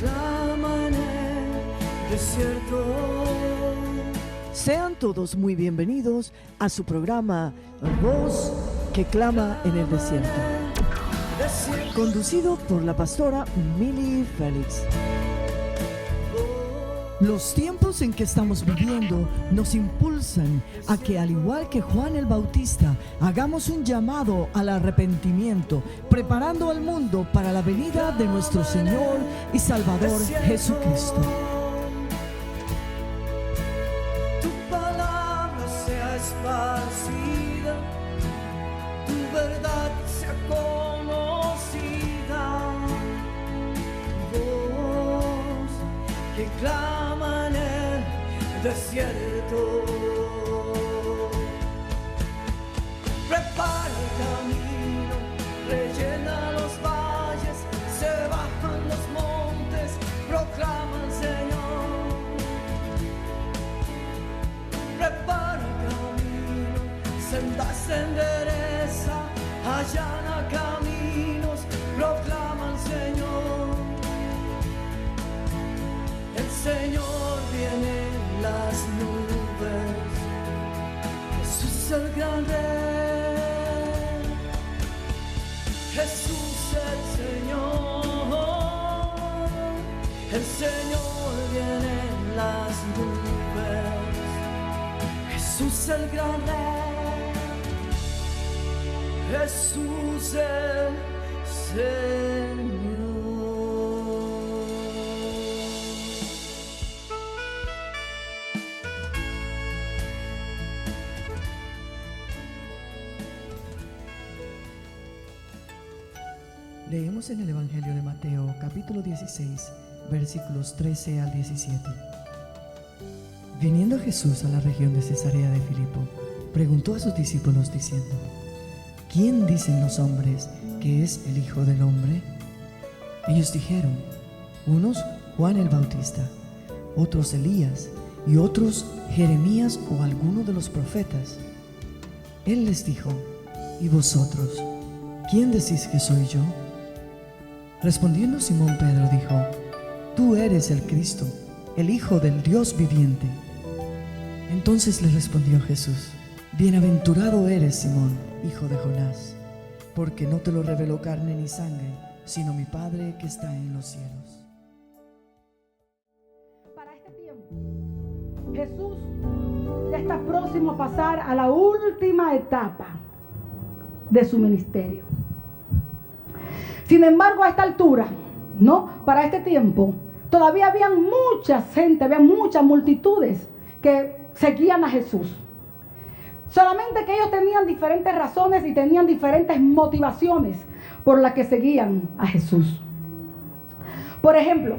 clama en el desierto. Sean todos muy bienvenidos a su programa Voz que clama en el desierto, conducido por la pastora Milly Félix. Los tiempos en que estamos viviendo nos impulsan a que, al igual que Juan el Bautista, hagamos un llamado al arrepentimiento, preparando al mundo para la venida de nuestro Señor y Salvador Jesucristo. Tu palabra sea esparcida, tu verdad sea conocida. Voz que clama en el desierto. Prepara el camino, rellena los valles, se bajan los montes, proclama el Señor. Prepara el camino, sendas endereza, allana caminos, proclama el Señor. El Señor viene en las nubes, Jesús el gran rey, Jesús el Señor viene en las nubes, Jesús el gran rey, Jesús el Señor. Leemos en el Evangelio de Mateo, capítulo 16, versículos 13 al 17. Viniendo Jesús a la región de Cesarea de Filipo, preguntó a sus discípulos diciendo: ¿Quién dicen los hombres que es el Hijo del Hombre? Ellos dijeron: unos Juan el Bautista, otros Elías, y otros Jeremías o alguno de los profetas. Él les dijo: ¿y vosotros? ¿Quién decís que soy yo? Respondiendo Simón Pedro dijo: Tú eres el Cristo, el Hijo del Dios viviente. Entonces le respondió Jesús: Bienaventurado eres, Simón, hijo de Jonás, porque no te lo reveló carne ni sangre, sino mi Padre que está en los cielos. Para este tiempo, Jesús ya está próximo a pasar a la última etapa de su ministerio. Sin embargo, a esta altura, para este tiempo, todavía había mucha gente, había muchas multitudes que seguían a Jesús. Solamente que ellos tenían diferentes razones y tenían diferentes motivaciones por las que seguían a Jesús. Por ejemplo,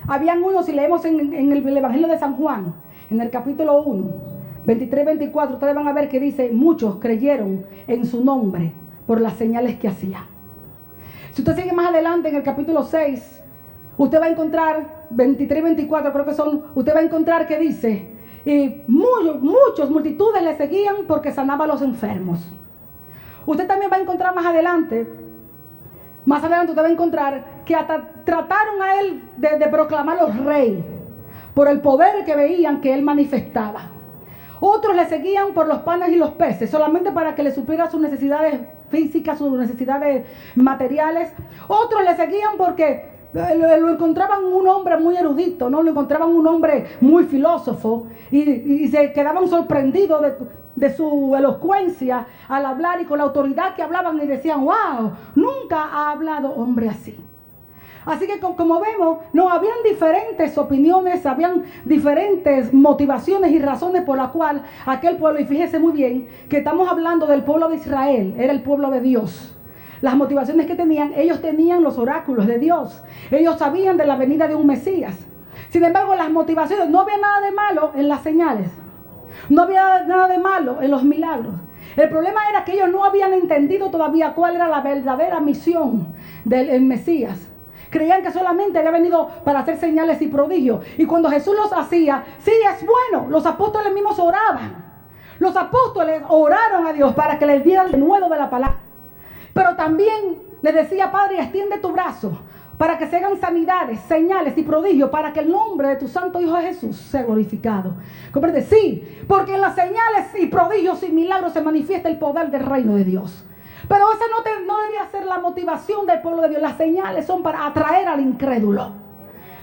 habían unos, si leemos en el Evangelio de San Juan, en el capítulo 1, 23-24, ustedes van a ver que dice: muchos creyeron en su nombre por las señales que hacía. Si usted sigue más adelante en el capítulo 6, usted va a encontrar 23-24, creo que son, usted va a encontrar que dice: y muchas multitudes le seguían porque sanaba a los enfermos. Usted también va a encontrar más adelante usted va a encontrar que hasta trataron a él de proclamarlo rey por el poder que veían que él manifestaba. Otros le seguían por los panes y los peces, solamente para que le supliera sus necesidades físicas, sus necesidades materiales. Otros le seguían porque lo encontraban un hombre muy erudito, lo encontraban un hombre muy filósofo y se quedaban sorprendidos de su elocuencia al hablar y con la autoridad que hablaban, y decían: wow, nunca ha hablado hombre así. Así que como vemos, habían diferentes opiniones, habían diferentes motivaciones y razones por las cuales aquel pueblo, y fíjese muy bien que estamos hablando del pueblo de Israel, era el pueblo de Dios. Las motivaciones que tenían, ellos tenían los oráculos de Dios, ellos sabían de la venida de un Mesías. Sin embargo, las motivaciones, no había nada de malo en las señales, no había nada de malo en los milagros. El problema era que ellos no habían entendido todavía cuál era la verdadera misión del Mesías. Creían que solamente había venido para hacer señales y prodigios. Y cuando Jesús los hacía, sí, es bueno. Los apóstoles mismos oraban. Los apóstoles oraron a Dios para que les diera el nuevo de la palabra. Pero también les decía: Padre, extiende tu brazo para que se hagan sanidades, señales y prodigios, para que el nombre de tu santo Hijo Jesús sea glorificado. ¿Comprende? Sí, porque en las señales y prodigios y milagros se manifiesta el poder del reino de Dios. Pero esa no debía ser la motivación del pueblo de Dios. Las señales son para atraer al incrédulo.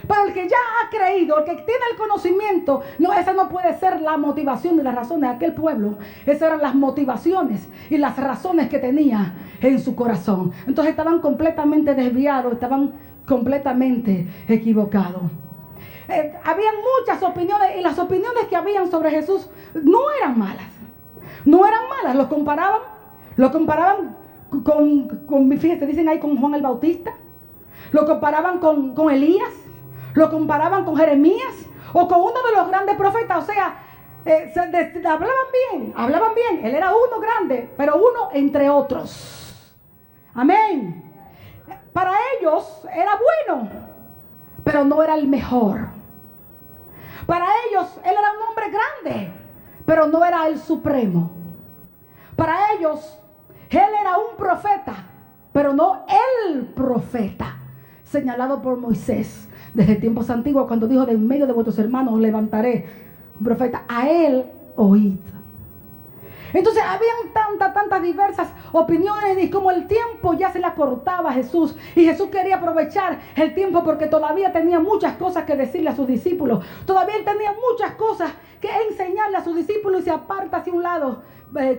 Pero el que ya ha creído, el que tiene el conocimiento, no, esa no puede ser la motivación y la razón de aquel pueblo. Esas eran las motivaciones y las razones que tenía en su corazón. Entonces estaban completamente desviados, estaban completamente equivocados. Habían muchas opiniones, y las opiniones que habían sobre Jesús no eran malas. No eran malas, lo comparaban con fíjense, dicen ahí con Juan el Bautista. Lo comparaban con Elías. Lo comparaban con Jeremías o con uno de los grandes profetas. O sea, hablaban bien. Él era uno grande, pero uno entre otros. Amén. Para ellos era bueno, pero no era el mejor. Para ellos él era un hombre grande, pero no era el supremo. Para ellos él era un profeta, pero no el profeta señalado por Moisés desde tiempos antiguos, cuando dijo: de en medio de vuestros hermanos levantaré un profeta. A él oíd. Entonces habían tantas diversas opiniones, y como el tiempo ya se le acortaba a Jesús, y Jesús quería aprovechar el tiempo porque todavía tenía muchas cosas que decirle a sus discípulos. Todavía él tenía muchas cosas que enseñarle a sus discípulos, y se aparta hacia un lado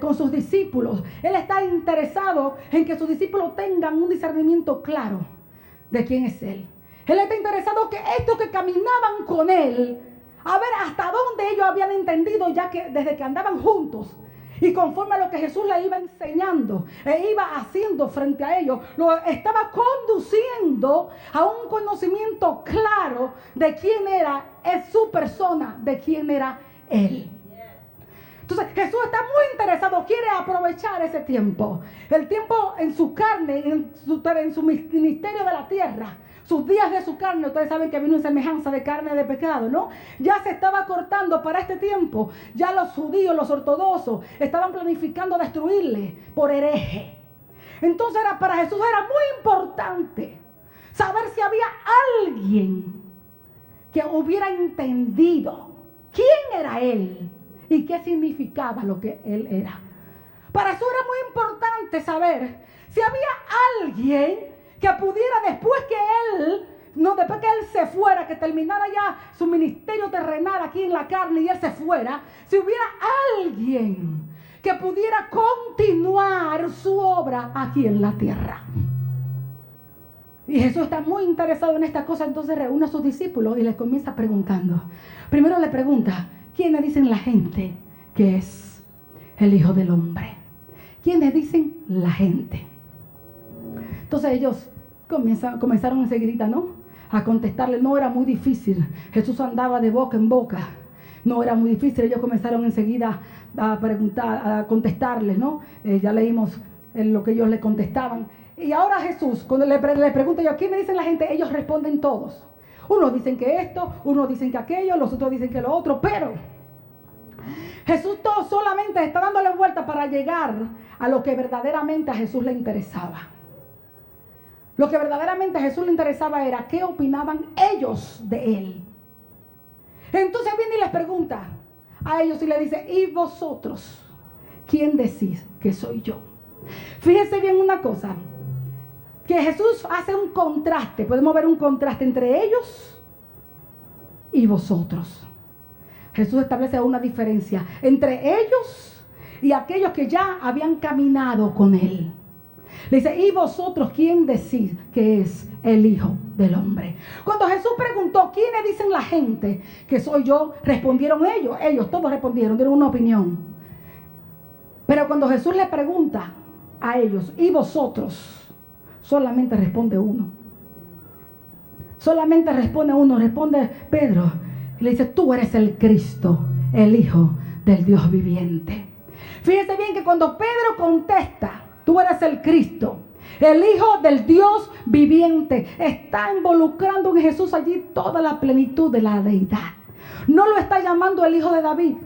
con sus discípulos. Él está interesado en que sus discípulos tengan un discernimiento claro de quién es él. Él está interesado que estos que caminaban con él, a ver hasta dónde ellos habían entendido, ya que desde que andaban juntos, y conforme a lo que Jesús le iba enseñando e iba haciendo frente a ellos, lo estaba conduciendo a un conocimiento claro de quién era su persona, de quién era él. Entonces Jesús está muy interesado, quiere aprovechar ese tiempo. El tiempo en su carne, en su ministerio de la tierra, sus días de su carne. Ustedes saben que vino en semejanza de carne de pecado, ¿no? Ya se estaba cortando para este tiempo. Ya los judíos, los ortodoxos, estaban planificando destruirle por hereje. Entonces para Jesús era muy importante saber si había alguien que hubiera entendido quién era él y qué significaba lo que él era. Para eso era muy importante saber si había alguien que pudiera, después que él se fuera, que terminara ya su ministerio terrenal aquí en la carne y él se fuera, si hubiera alguien que pudiera continuar su obra aquí en la tierra. Y Jesús está muy interesado en esta cosa. Entonces reúne a sus discípulos y les comienza preguntando. Primero le pregunta: ¿quiénes dicen la gente que es el Hijo del Hombre? ¿Quiénes dicen la gente? Entonces ellos comenzaron enseguida, ¿no?, a contestarle. No era muy difícil. Jesús andaba de boca en boca. No era muy difícil. Ellos comenzaron enseguida a preguntar, a contestarles, ¿no? Ya leímos lo que ellos le contestaban. Y ahora Jesús, cuando le pregunta yo: ¿quiénes dicen la gente?, ellos responden todos. Unos dicen que esto, unos dicen que aquello, los otros dicen que lo otro. Pero Jesús solamente está dándole vuelta para llegar a lo que verdaderamente a Jesús le interesaba. Lo que verdaderamente a Jesús le interesaba era qué opinaban ellos de él. Entonces viene y les pregunta a ellos y le dice: ¿y vosotros quién decís que soy yo? Fíjense bien una cosa, que Jesús hace un contraste. Podemos ver un contraste entre ellos y vosotros. Jesús establece una diferencia entre ellos y aquellos que ya habían caminado con él. Le dice: ¿y vosotros quién decís que es el Hijo del Hombre? Cuando Jesús preguntó: ¿quiénes dicen la gente que soy yo?, respondieron ellos. Ellos todos respondieron, dieron una opinión. Pero cuando Jesús le pregunta a ellos: ¿y vosotros?, solamente responde uno. Solamente responde uno. Responde Pedro. Y le dice: tú eres el Cristo, el Hijo del Dios viviente. Fíjense bien que cuando Pedro contesta: tú eres el Cristo, el Hijo del Dios viviente, está involucrando en Jesús allí toda la plenitud de la deidad. No lo está llamando el Hijo de David.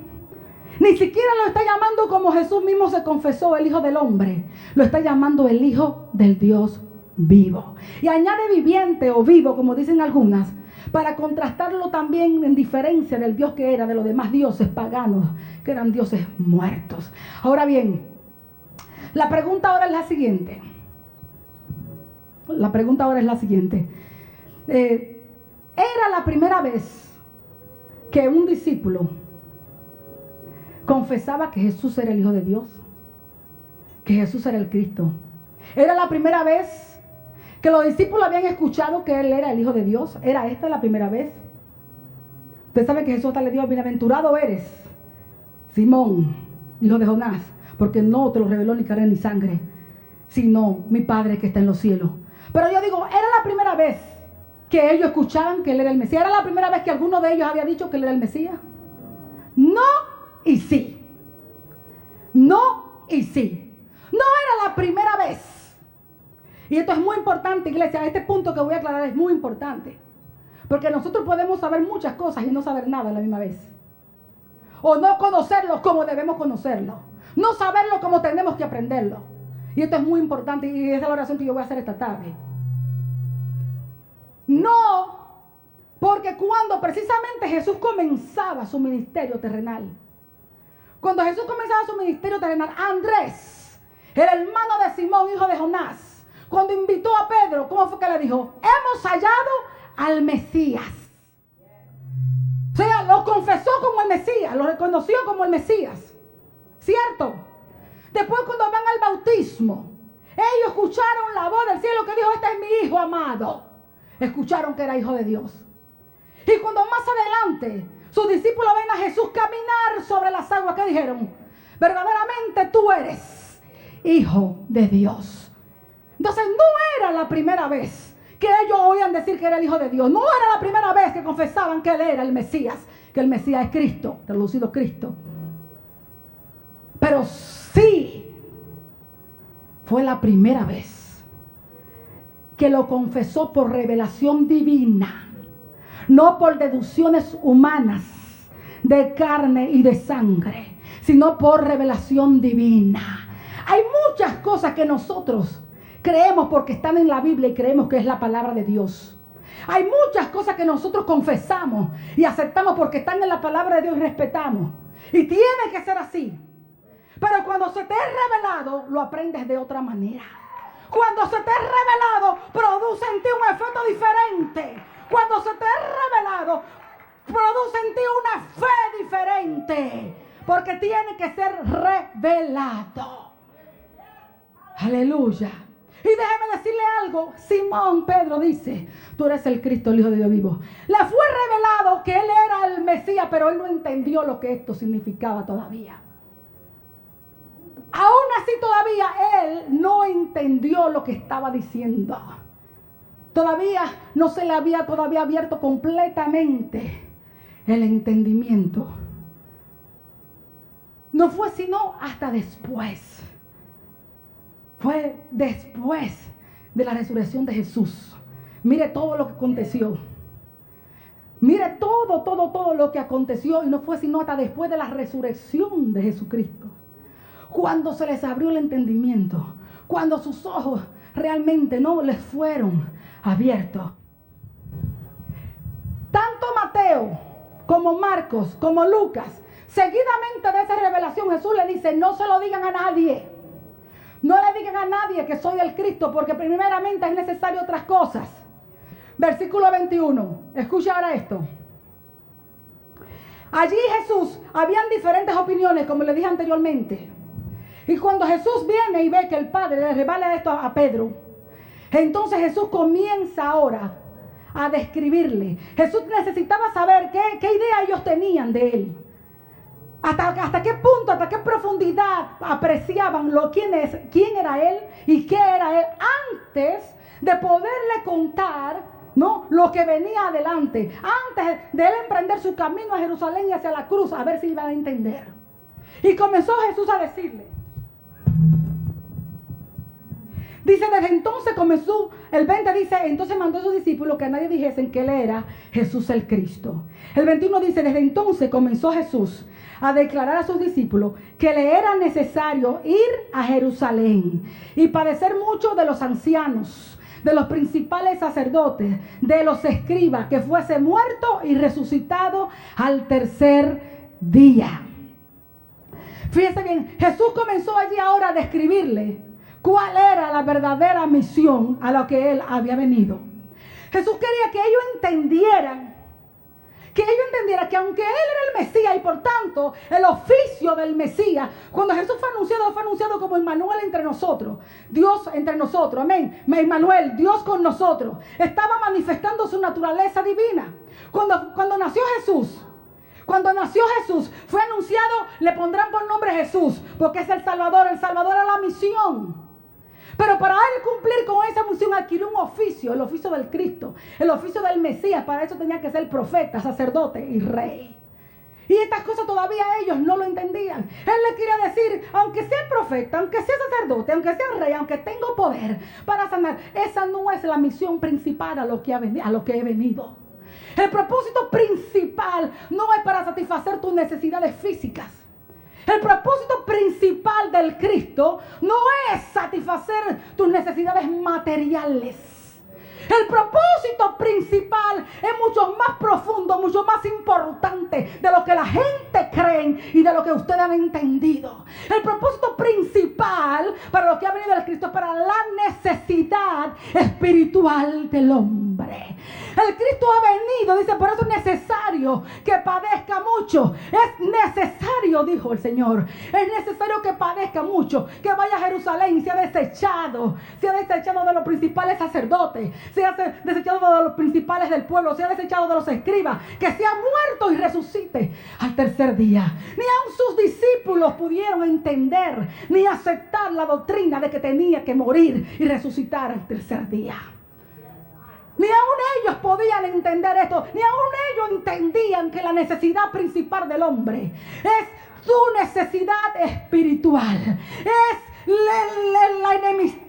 Ni siquiera lo está llamando como Jesús mismo se confesó, el Hijo del Hombre. Lo está llamando el Hijo del Dios vivo. Y añade viviente o vivo, como dicen algunas, para contrastarlo también en diferencia del Dios que era de los demás dioses paganos, que eran dioses muertos. Ahora bien, la pregunta ahora es la siguiente. ¿Era la primera vez que un discípulo confesaba que Jesús era el Hijo de Dios? Que Jesús era el Cristo. ¿Era la primera vez que los discípulos habían escuchado que Él era el Hijo de Dios? ¿Era esta la primera vez? Usted sabe que Jesús hasta le dijo: bienaventurado eres, Simón, hijo de Jonás, porque no te lo reveló ni carne ni sangre, sino mi Padre que está en los cielos. Pero yo digo, ¿era la primera vez que ellos escuchaban que Él era el Mesías? ¿Era la primera vez que alguno de ellos había dicho que Él era el Mesías? No y sí. No y sí. No era la primera vez. Y esto es muy importante, iglesia. Este punto que voy a aclarar es muy importante. Porque nosotros podemos saber muchas cosas y no saber nada a la misma vez. O no conocerlo como debemos conocerlo. No saberlo como tenemos que aprenderlo. Y esto es muy importante y esa es la oración que yo voy a hacer esta tarde. No, porque cuando precisamente Jesús comenzaba su ministerio terrenal, Andrés, el hermano de Simón, hijo de Jonás, cuando invitó a Pedro, ¿cómo fue que le dijo? Hemos hallado al Mesías. O sea, lo confesó como el Mesías, lo reconoció como el Mesías. ¿Cierto? Después, cuando van al bautismo, ellos escucharon la voz del cielo que dijo: este es mi hijo amado. Escucharon que era hijo de Dios. Y cuando más adelante sus discípulos ven a Jesús caminar sobre las aguas, ¿qué dijeron? Verdaderamente tú eres hijo de Dios. Entonces no era la primera vez que ellos oían decir que era el hijo de Dios. No era la primera vez que confesaban que Él era el Mesías, que el Mesías es Cristo, traducido Cristo. Pero sí fue la primera vez que lo confesó por revelación divina, no por deducciones humanas de carne y de sangre, sino por revelación divina. Hay muchas cosas que nosotros creemos porque están en la Biblia y creemos que es la palabra de Dios. Hay muchas cosas que nosotros confesamos y aceptamos porque están en la palabra de Dios y respetamos. Y tiene que ser así. Pero cuando se te es revelado, lo aprendes de otra manera. Cuando se te es revelado, produce en ti un efecto diferente. Cuando se te es revelado, produce en ti una fe diferente. Porque tiene que ser revelado. Aleluya. Y déjeme decirle algo. Simón Pedro dice: tú eres el Cristo, el Hijo de Dios vivo. Le fue revelado que Él era el Mesías, pero él no entendió lo que esto significaba todavía. Aún así todavía él no entendió lo que estaba diciendo. Todavía no se le había abierto completamente el entendimiento. No fue sino hasta después. Fue después de la resurrección de Jesús. Mire todo lo que aconteció. Mire todo lo que aconteció. Y no fue sino hasta después de la resurrección de Jesucristo. Cuando se les abrió el entendimiento, cuando sus ojos realmente no les fueron abiertos. Tanto Mateo como Marcos como Lucas, seguidamente de esa revelación, Jesús le dice: no se lo digan a nadie. No le digan a nadie que soy el Cristo, porque primeramente es necesario otras cosas. Versículo 21. Escucha ahora esto. Allí Jesús, habían diferentes opiniones, como le dije anteriormente. Y cuando Jesús viene y ve que el Padre le revela esto a Pedro, entonces Jesús comienza ahora a describirle. Jesús necesitaba saber qué idea ellos tenían de Él. Hasta qué punto, hasta qué profundidad apreciaban quién era Él y qué era Él antes de poderle contar, ¿no?, lo que venía adelante. Antes de Él emprender su camino a Jerusalén y hacia la cruz, a ver si iban a entender. Y comenzó Jesús a decirle. Dice, desde entonces comenzó, el 20 dice, entonces mandó a sus discípulos que a nadie dijesen que Él era Jesús el Cristo. El 21 dice, desde entonces comenzó Jesús a declarar a sus discípulos que le era necesario ir a Jerusalén y padecer mucho de los ancianos, de los principales sacerdotes, de los escribas, que fuese muerto y resucitado al tercer día. Fíjense bien, Jesús comenzó allí ahora a describirle cuál era la verdadera misión a la que él había venido. Jesús quería que ellos entendieran que aunque él era el Mesías y por tanto el oficio del Mesías, cuando Jesús fue anunciado como Emmanuel entre nosotros, Dios entre nosotros, amén, Emmanuel, Dios con nosotros, estaba manifestando su naturaleza divina. Cuando nació Jesús, fue anunciado, le pondrán por nombre Jesús, porque es el Salvador era la misión. Pero para él cumplir con esa misión adquirió un oficio, el oficio del Cristo, el oficio del Mesías. Para eso tenía que ser profeta, sacerdote y rey. Y estas cosas todavía ellos no lo entendían. Él le quería decir, aunque sea profeta, aunque sea sacerdote, aunque sea rey, aunque tengo poder para sanar, esa no es la misión principal a lo que he venido. El propósito principal no es para satisfacer tus necesidades físicas. El propósito principal del Cristo no es satisfacer tus necesidades materiales. El propósito principal es mucho más profundo, mucho más importante de lo que la gente cree y de lo que ustedes han entendido. El propósito principal para lo que ha venido el Cristo es para la necesidad espiritual del hombre. El Cristo ha venido, dice, por eso es necesario que padezca mucho. Es necesario, dijo el Señor, es necesario que padezca mucho, que vaya a Jerusalén, sea desechado de los principales sacerdotes, sea desechado de los principales del pueblo, sea desechado de los escribas, que sea muerto y resucite al tercer día. Ni aun sus discípulos pudieron entender ni aceptar la doctrina de que tenía que morir y resucitar al tercer día. Ni aun ellos podían entender esto, ni aun ellos entendían que la necesidad principal del hombre es su necesidad espiritual, es la enemistad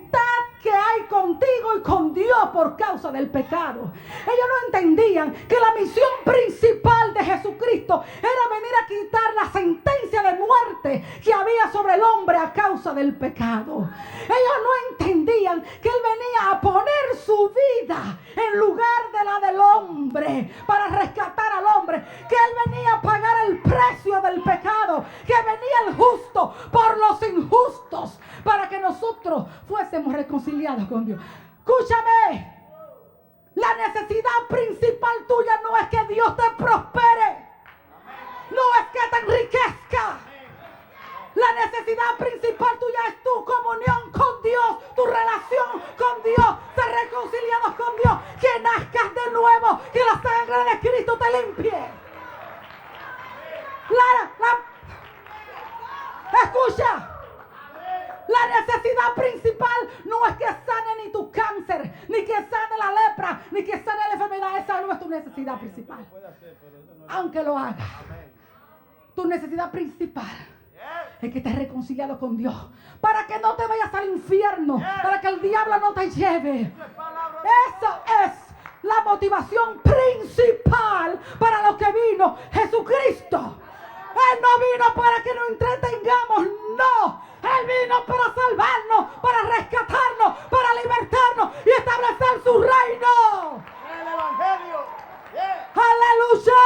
que hay contigo y con Dios por causa del pecado. Ellos no entendían que la misión principal de Jesucristo era venir a quitar la sentencia de muerte que había sobre el hombre a causa del pecado. Ellos no entendían que Él venía a poner su vida en lugar de la del hombre para rescatar al hombre, que Él venía a pagar el precio del pecado, que venía el justo por los injustos para que nosotros fuésemos reconciliados con Dios. Escúchame, la necesidad principal tuya no es que Dios te prospere, no es que te enriquezca. La necesidad principal tuya es tu comunión con Dios, tu relación con Dios, ser reconciliados con Dios, que nazcas de nuevo, que la sangre de Cristo te limpie. Escucha. La necesidad principal no es que sane ni tu cáncer, ni que sane la lepra, ni que sane la enfermedad. Esa no es tu necesidad principal. Aunque lo haga. Tu necesidad principal es que estés reconciliado con Dios, para que no te vayas al infierno, para que el diablo no te lleve. Esa es la motivación principal para lo que vino Jesucristo. Él no vino para que nos entretengamos, no. Él vino para salvarnos, para rescatarnos, para libertarnos y establecer su reino. El Evangelio. ¡Aleluya!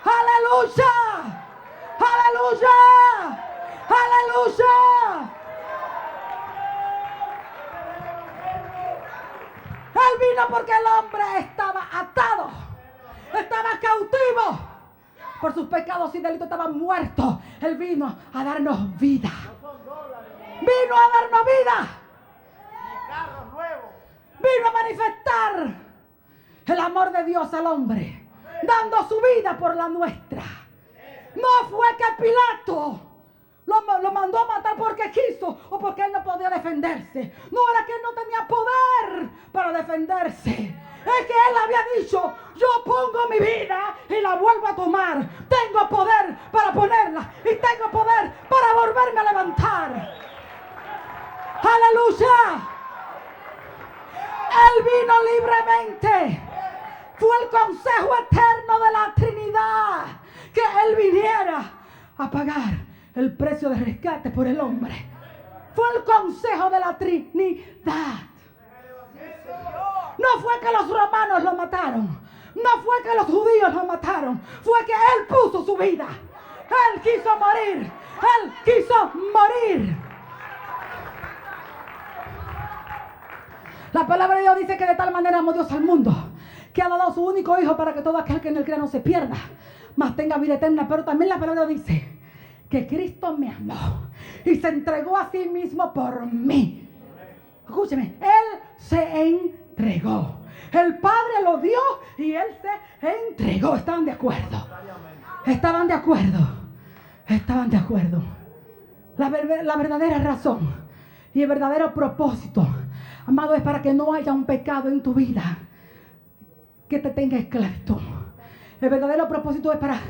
¡Aleluya! ¡Aleluya! ¡Aleluya! Él vino porque el hombre estaba atado, estaba cautivo por sus pecados y delitos, estaba muerto. Él vino a darnos vida. Vino a darnos vida. Vino a manifestar el amor de Dios al hombre, dando su vida por la nuestra. No fue que Pilato lo mandó a matar porque quiso o porque él no podía defenderse. No era que él no tenía poder para defenderse. Es que él había dicho: yo pongo mi vida y la vuelvo a tomar. Tengo poder para ponerla y tengo poder para volverme a levantar. ¡Aleluya! Él vino libremente. Fue el consejo eterno de la Trinidad que Él viniera a pagar el precio de rescate por el hombre. Fue el consejo de la Trinidad. No fue que los romanos lo mataron. No fue que los judíos lo mataron. Fue que Él puso su vida. Él quiso morir. Él quiso morir. La palabra de Dios dice que de tal manera amó Dios al mundo, que ha dado a su único hijo para que todo aquel que en él crea no se pierda, mas tenga vida eterna. Pero también la palabra dice que Cristo me amó y se entregó a sí mismo por mí. Escúcheme, Él se entregó. El Padre lo dio y Él se entregó. ¿Estaban de acuerdo? Estaban de acuerdo. Estaban de acuerdo. La verdadera razón y el verdadero propósito, amado, es para que no haya un pecado en tu vida que te tenga esclavitud. El verdadero propósito es para,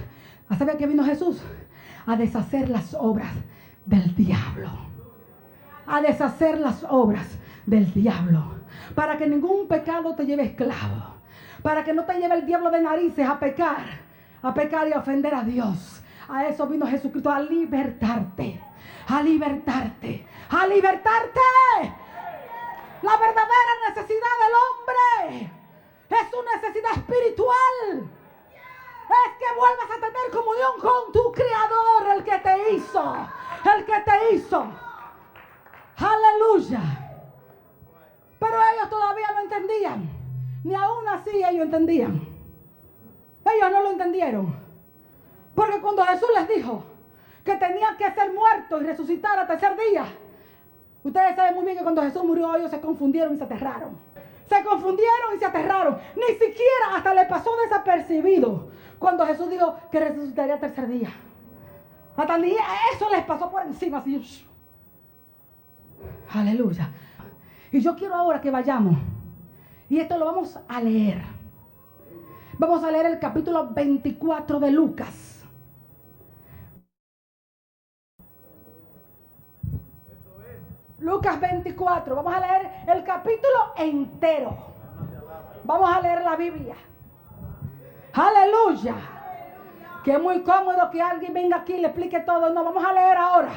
¿sabe que vino Jesús? A deshacer las obras del diablo. A deshacer las obras del diablo. Para que ningún pecado te lleve esclavo. Para que no te lleve el diablo de narices a pecar y a ofender a Dios. A eso vino Jesucristo, a libertarte. A libertarte. A libertarte. La verdadera necesidad del hombre es su necesidad espiritual. Es que vuelvas a tener comunión con tu Creador, el que te hizo. El que te hizo. Aleluya. Pero ellos todavía no entendían. Ni aún así ellos entendían. Ellos no lo entendieron. Porque cuando Jesús les dijo que tenían que ser muertos y resucitar al tercer día, ustedes saben muy bien que cuando Jesús murió ellos se confundieron y se aterraron. Se confundieron y se aterraron. Ni siquiera hasta le pasó desapercibido cuando Jesús dijo que resucitaría al tercer día. Hasta ni eso les pasó por encima. Así. Aleluya. Y yo quiero ahora que vayamos. Y esto lo vamos a leer. Vamos a leer el capítulo 24 de Lucas. Lucas 24. Vamos a leer el capítulo entero. Vamos a leer la Biblia. Aleluya. Que es muy cómodo que alguien venga aquí y le explique todo. No, vamos a leer ahora.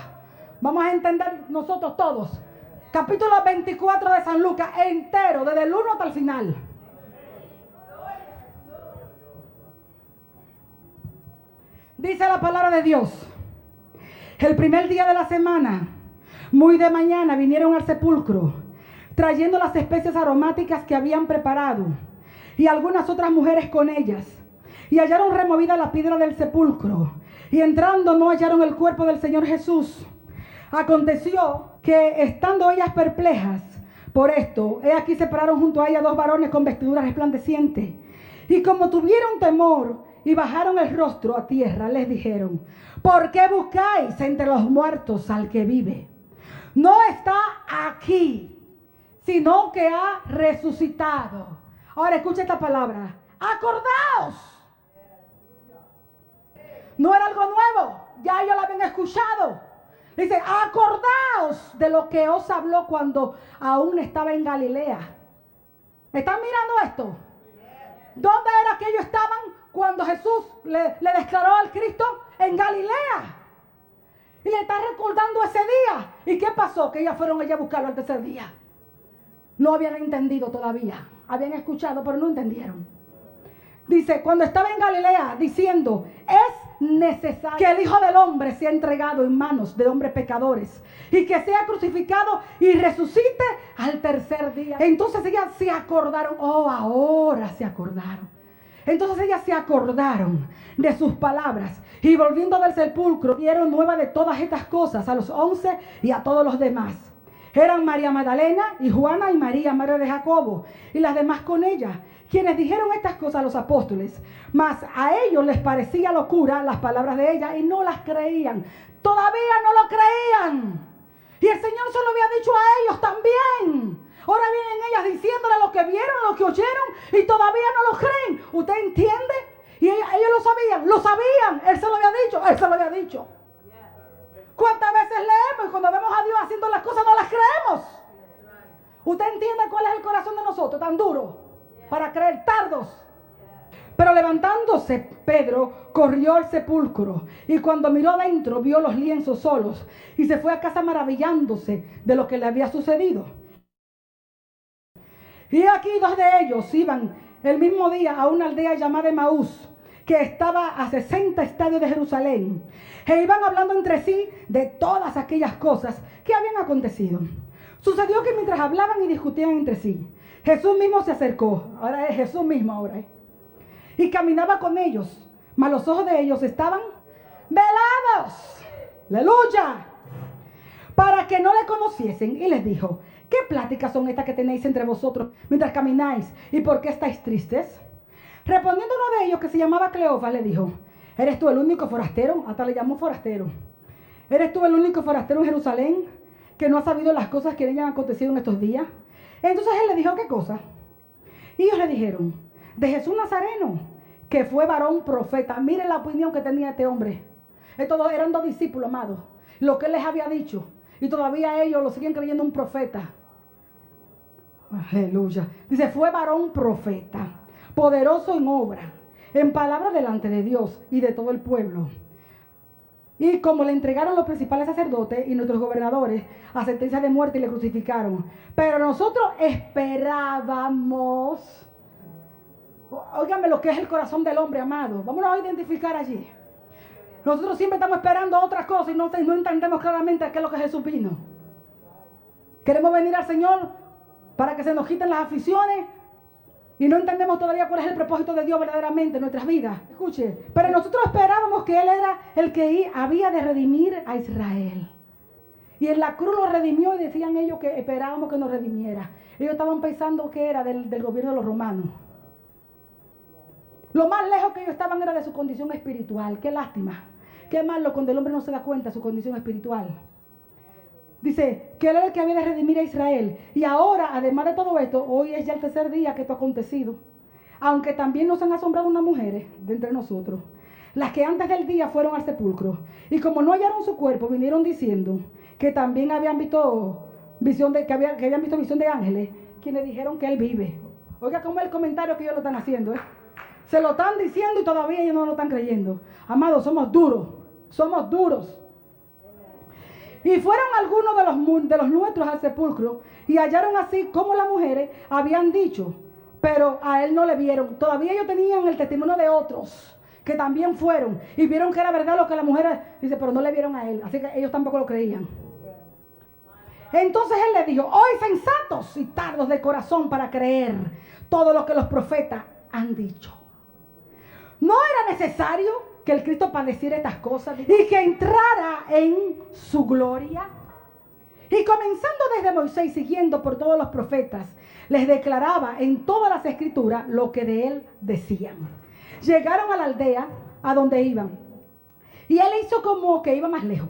Vamos a entender nosotros todos. Capítulo 24 de San Lucas, entero, desde el 1 hasta el final. Dice la palabra de Dios. El primer día de la semana, muy de mañana, vinieron al sepulcro, trayendo las especias aromáticas que habían preparado, y algunas otras mujeres con ellas. Y hallaron removida la piedra del sepulcro, y entrando no hallaron el cuerpo del Señor Jesús. Aconteció que, estando ellas perplejas por esto, he aquí se pararon junto a ella dos varones con vestiduras resplandecientes. Y como tuvieron temor y bajaron el rostro a tierra, les dijeron: ¿por qué buscáis entre los muertos al que vive? No está aquí, sino que ha resucitado. Ahora escucha esta palabra: acordaos. No era algo nuevo, ya ellos lo habían escuchado. Dice: acordaos de lo que os habló cuando aún estaba en Galilea. ¿Están mirando esto? ¿Dónde era que ellos estaban cuando Jesús le declaró al Cristo? En Galilea. Y le está recordando ese día. ¿Y qué pasó? Que ellas fueron allá a buscarlo al tercer día. No habían entendido todavía. Habían escuchado, pero no entendieron. Dice: cuando estaba en Galilea, diciendo: es necesario que el Hijo del Hombre sea entregado en manos de hombres pecadores y que sea crucificado y resucite al tercer día. Entonces ellas se acordaron. Oh, ahora se acordaron. Entonces ellas se acordaron de sus palabras y volviendo del sepulcro dieron nueva de todas estas cosas a los 11 y a todos los demás. Eran María Magdalena y Juana y María, madre de Jacobo, y las demás con ella, quienes dijeron estas cosas a los apóstoles. Mas a ellos les parecía locura las palabras de ella y no las creían. Todavía no lo creían. Y el Señor se lo había dicho a ellos también. Ahora vienen ellas diciéndole lo que vieron, lo que oyeron, y todavía no lo creen. ¿Usted entiende? Y ellos lo sabían. Él se lo había dicho. ¿Cuántas veces leemos y cuando vemos a Dios haciendo las cosas no las creemos? ¿Usted entiende cuál es el corazón de nosotros tan duro para creer, tardos? Pero levantándose Pedro corrió al sepulcro y cuando miró adentro vio los lienzos solos y se fue a casa maravillándose de lo que le había sucedido. Y aquí 2 de ellos iban el mismo día a una aldea llamada Emaús, que estaba a 60 estadios de Jerusalén, e iban hablando entre sí de todas aquellas cosas que habían acontecido. Sucedió que mientras hablaban y discutían entre sí, Jesús mismo se acercó, ahora es Jesús mismo ahora, y caminaba con ellos, mas los ojos de ellos estaban velados, aleluya, para que no le conociesen, y les dijo: ¿qué pláticas son estas que tenéis entre vosotros mientras camináis? ¿Y por qué estáis tristes? Respondiendo uno de ellos, que se llamaba Cleofas, le dijo: ¿eres tú el único forastero? Hasta le llamó forastero. ¿Eres tú el único forastero en Jerusalén que no ha sabido las cosas que le han acontecido en estos días? Entonces él le dijo: ¿qué cosa? Y ellos le dijeron: de Jesús Nazareno, que fue varón profeta. Miren la opinión que tenía este hombre. Estos eran 2 discípulos, amados. Lo que él les había dicho. Y todavía ellos lo siguen creyendo un profeta. Aleluya. Dice: fue varón profeta, poderoso en obra, en palabra delante de Dios y de todo el pueblo. Y como le entregaron los principales sacerdotes y nuestros gobernadores a sentencia de muerte y le crucificaron. Pero nosotros esperábamos. Óigame lo que es el corazón del hombre, amado. Vámonos a identificar allí. Nosotros siempre estamos esperando otras cosas y no entendemos claramente qué es lo que Jesús vino. Queremos venir al Señor para que se nos quiten las aflicciones y no entendemos todavía cuál es el propósito de Dios verdaderamente en nuestras vidas. Escuche, pero nosotros esperábamos que Él era el que había de redimir a Israel. Y en la cruz lo redimió, y decían ellos que esperábamos que nos redimiera. Ellos estaban pensando que era del gobierno de los romanos. Lo más lejos que ellos estaban era de su condición espiritual. Qué lástima. Qué malo cuando el hombre no se da cuenta de su condición espiritual. Dice que él era el que había de redimir a Israel. Y ahora, además de todo esto, hoy es ya el 3er día que esto ha acontecido. Aunque también nos han asombrado unas mujeres de entre nosotros, las que antes del día fueron al sepulcro. Y como no hallaron su cuerpo, vinieron diciendo que también habían visto visión de ángeles, quienes dijeron que él vive. Oiga cómo es el comentario que ellos lo están haciendo, Se lo están diciendo y todavía ellos no lo están creyendo. Amados, somos duros. Somos duros. Y fueron algunos de los nuestros al sepulcro y hallaron así como las mujeres habían dicho, pero a él no le vieron. Todavía ellos tenían el testimonio de otros que también fueron y vieron que era verdad lo que las mujeres dice, pero no le vieron a él. Así que ellos tampoco lo creían. Entonces él les dijo: hoy sensatos y tardos de corazón para creer todo lo que los profetas han dicho. ¿No era necesario que el Cristo padeciera estas cosas y que entrara en su gloria? Y comenzando desde Moisés, siguiendo por todos los profetas, les declaraba en todas las escrituras lo que de él decían. Llegaron a la aldea a donde iban, y él hizo como que iba más lejos.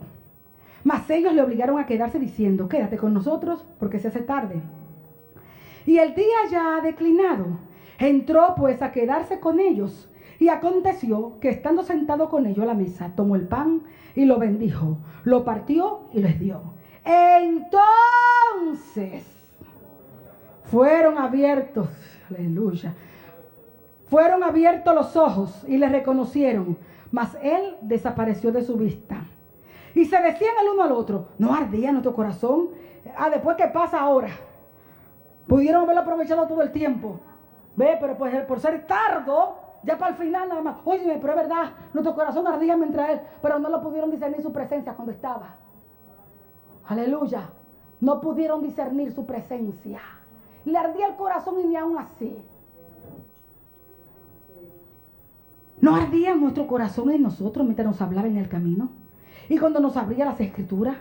Mas ellos le obligaron a quedarse diciendo: quédate con nosotros porque se hace tarde. Y el día ya ha declinado. Entró pues a quedarse con ellos. Y aconteció que estando sentado con ellos a la mesa, tomó el pan y lo bendijo, lo partió y les dio. Entonces fueron abiertos, aleluya, fueron abiertos los ojos y le reconocieron, mas él desapareció de su vista. Y se decían el uno al otro: ¿no ardía nuestro corazón? Después, ¿qué pasa ahora? Pudieron haberlo aprovechado todo el tiempo. Pero pues por ser tardo, ya para el final nada más. Oye, pero es verdad, nuestro corazón ardía mientras él, pero no lo pudieron discernir su presencia cuando estaba. Aleluya. No pudieron discernir su presencia. Le ardía el corazón y ni aún así. ¿No ardía nuestro corazón en nosotros mientras nos hablaba en el camino? Y cuando nos abría las escrituras.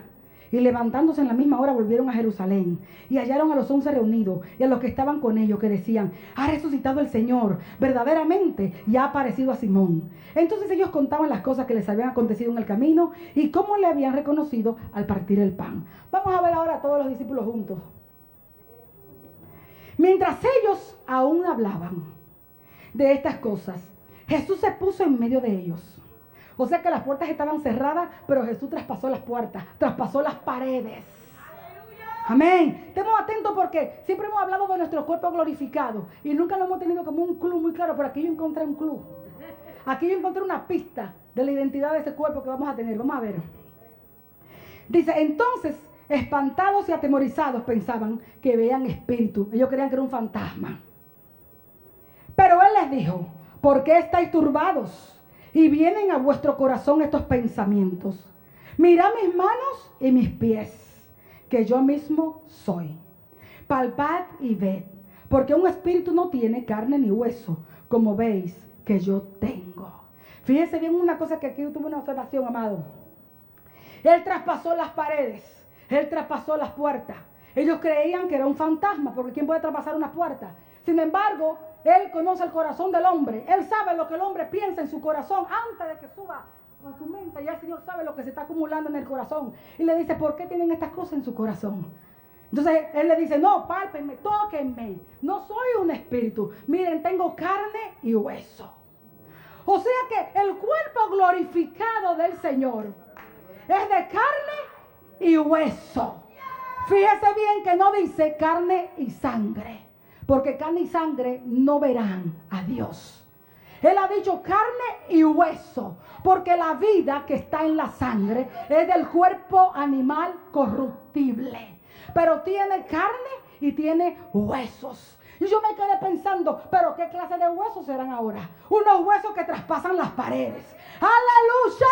Y levantándose en la misma hora volvieron a Jerusalén y hallaron a los 11 reunidos y a los que estaban con ellos, que decían: ha resucitado el Señor verdaderamente y ha aparecido a Simón. Entonces ellos contaban las cosas que les habían acontecido en el camino y cómo le habían reconocido al partir el pan. Vamos a ver ahora a todos los discípulos juntos. Mientras ellos aún hablaban de estas cosas, Jesús se puso en medio de ellos. O sea que las puertas estaban cerradas, pero Jesús traspasó las puertas, traspasó las paredes. Amén. Estemos atentos porque siempre hemos hablado de nuestro cuerpo glorificado y nunca lo hemos tenido como un club muy claro, pero aquí yo encontré un club. Aquí yo encontré una pista de la identidad de ese cuerpo que vamos a tener. Vamos a ver. Dice: entonces espantados y atemorizados, pensaban que veían espíritu. Ellos creían que era un fantasma. Pero él les dijo: ¿por qué estáis turbados y vienen a vuestro corazón estos pensamientos? Mirad mis manos y mis pies, que yo mismo soy. Palpad y ved, porque un espíritu no tiene carne ni hueso, como veis que yo tengo. Fíjense bien una cosa, que aquí tuve una observación, amado. Él traspasó las paredes, él traspasó las puertas. Ellos creían que era un fantasma, porque ¿quién puede traspasar una puerta? Sin embargo, él conoce el corazón del hombre. Él sabe lo que el hombre piensa en su corazón antes de que suba a su mente. Ya el Señor sabe lo que se está acumulando en el corazón. Y le dice: ¿por qué tienen estas cosas en su corazón? Entonces él le dice: no, pálpenme, tóquenme. No soy un espíritu. Miren, tengo carne y hueso. O sea que el cuerpo glorificado del Señor es de carne y hueso. Fíjese bien que no dice carne y sangre, porque carne y sangre no verán a Dios. Él ha dicho carne y hueso, porque la vida que está en la sangre es del cuerpo animal corruptible, pero tiene carne y tiene huesos. Y yo me quedé pensando: ¿pero qué clase de huesos serán ahora? Unos huesos que traspasan las paredes. ¡Aleluya!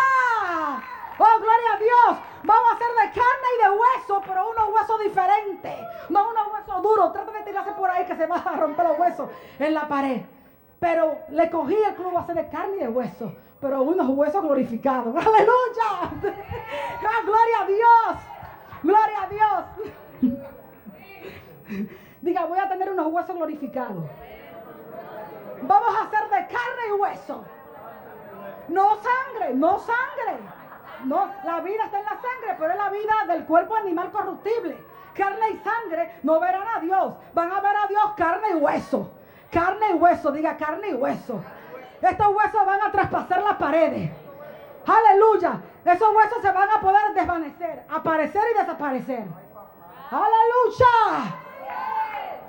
¡Oh, gloria a Dios! Vamos a hacer de carne y de hueso, pero unos huesos diferentes. No unos huesos duros. Trata de tirarse por ahí que se van a romper los huesos en la pared. Pero le cogí el club a hacer de carne y de hueso, pero unos huesos glorificados. ¡Aleluya! ¡Oh, gloria a Dios! ¡Gloria a Dios! Diga: voy a tener unos huesos glorificados. Vamos a hacer de carne y hueso. No sangre, no sangre. No, la vida está en la sangre, pero es la vida del cuerpo animal corruptible. Carne y sangre no verán a Dios. Van a ver a Dios carne y hueso. Carne y hueso, diga carne y hueso. Estos huesos van a traspasar las paredes. Aleluya. Esos huesos se van a poder desvanecer, aparecer y desaparecer. Aleluya.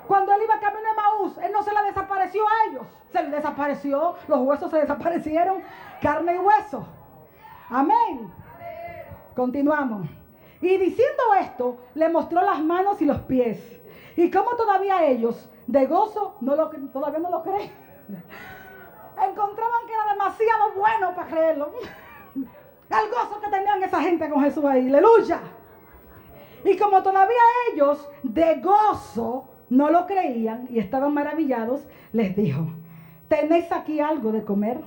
Cuando él iba camino de Maús, él no se le desapareció a ellos. Se le desapareció, los huesos se desaparecieron, carne y hueso. Amén. Continuamos. Y diciendo esto, le mostró las manos y los pies. Y como todavía ellos, de gozo, todavía no lo creen. Encontraban que era demasiado bueno para creerlo. El gozo que tenían esa gente con Jesús ahí. Aleluya. Y como todavía ellos, de gozo, no lo creían y estaban maravillados, les dijo: ¿tenéis aquí algo de comer?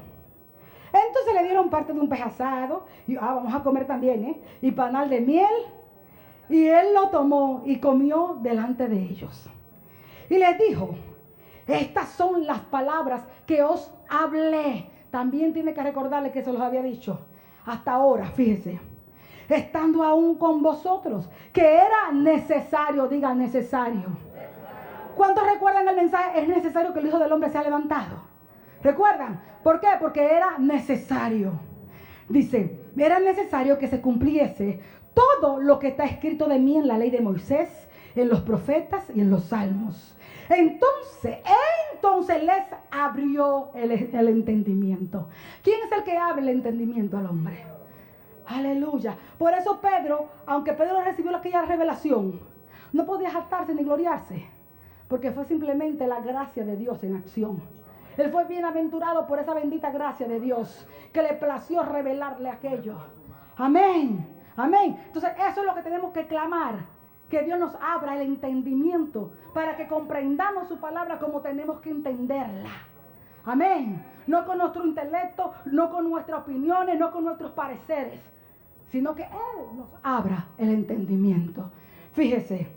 Entonces le dieron parte de un pez asado, y vamos a comer también, y panal de miel, y él lo tomó y comió delante de ellos. Y les dijo: estas son las palabras que os hablé. También tiene que recordarle que se los había dicho hasta ahora, fíjese, estando aún con vosotros, que era necesario, diga necesario. ¿Cuántos recuerdan el mensaje? Es necesario que el Hijo del Hombre sea levantado. ¿Recuerdan? ¿Por qué? Porque era necesario. Dice: era necesario que se cumpliese todo lo que está escrito de mí en la ley de Moisés, en los profetas y en los salmos. Entonces les abrió el entendimiento. ¿Quién es el que abre el entendimiento al hombre? Aleluya. Por eso Pedro, aunque Pedro recibió aquella revelación, no podía jactarse ni gloriarse, porque fue simplemente la gracia de Dios en acción. Él fue bienaventurado por esa bendita gracia de Dios, que le plació revelarle aquello. Amén, amén. Entonces eso es lo que tenemos que clamar, que Dios nos abra el entendimiento para que comprendamos su palabra como tenemos que entenderla. Amén. No con nuestro intelecto, no con nuestras opiniones, no con nuestros pareceres, sino que Él nos abra el entendimiento. Fíjese.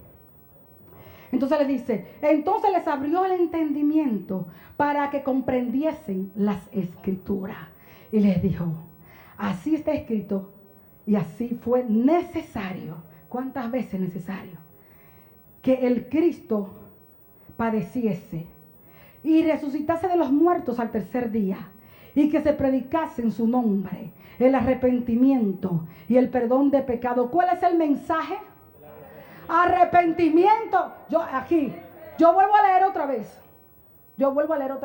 Entonces le dice: entonces les abrió el entendimiento para que comprendiesen las escrituras. Y les dijo: así está escrito y así fue necesario. ¿Cuántas veces necesario? Que el Cristo padeciese y resucitase de los muertos al tercer día, y que se predicase en su nombre el arrepentimiento y el perdón de pecado. ¿Cuál es el mensaje? Arrepentimiento. Yo vuelvo a leer otra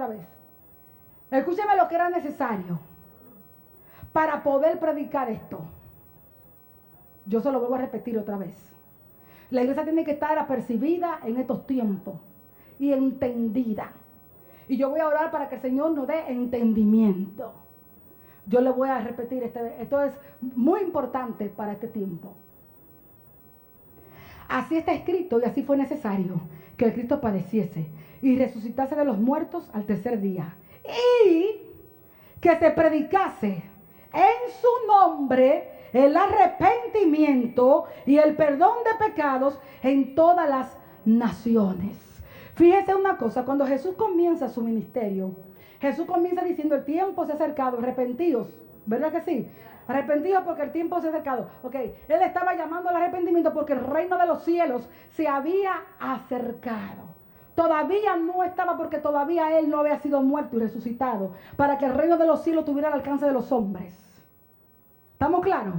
vez. Escúcheme lo que era necesario para poder predicar esto. Yo se lo vuelvo a repetir otra vez. La iglesia tiene que estar apercibida en estos tiempos y entendida. Y yo voy a orar para que el Señor nos dé entendimiento. Yo le voy a repetir, esto es muy importante para este tiempo. Así está escrito y así fue necesario que el Cristo padeciese y resucitase de los muertos al tercer día. Y que se predicase en su nombre el arrepentimiento y el perdón de pecados en todas las naciones. Fíjese una cosa, cuando Jesús comienza su ministerio, Jesús comienza diciendo: el tiempo se ha acercado, arrepentíos, ¿verdad que sí? Arrepentidos porque el tiempo se ha acercado. Ok, Él estaba llamando al arrepentimiento porque el reino de los cielos se había acercado. Todavía no estaba, porque todavía Él no había sido muerto y resucitado para que el reino de los cielos tuviera el alcance de los hombres. ¿Estamos claros?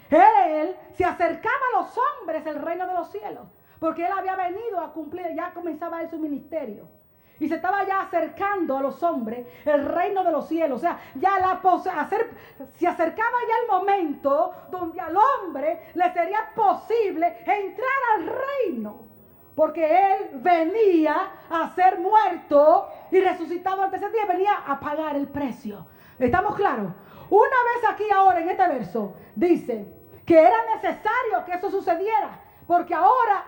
Él se acercaba a los hombres el reino de los cielos, porque Él había venido a cumplir, ya comenzaba Él su ministerio. Y se estaba ya acercando a los hombres el reino de los cielos. O sea, ya se acercaba ya el momento donde al hombre le sería posible entrar al reino. Porque Él venía a ser muerto y resucitado al tercer día. Venía a pagar el precio. ¿Estamos claros? Una vez aquí ahora en este verso dice que era necesario que eso sucediera. Porque ahora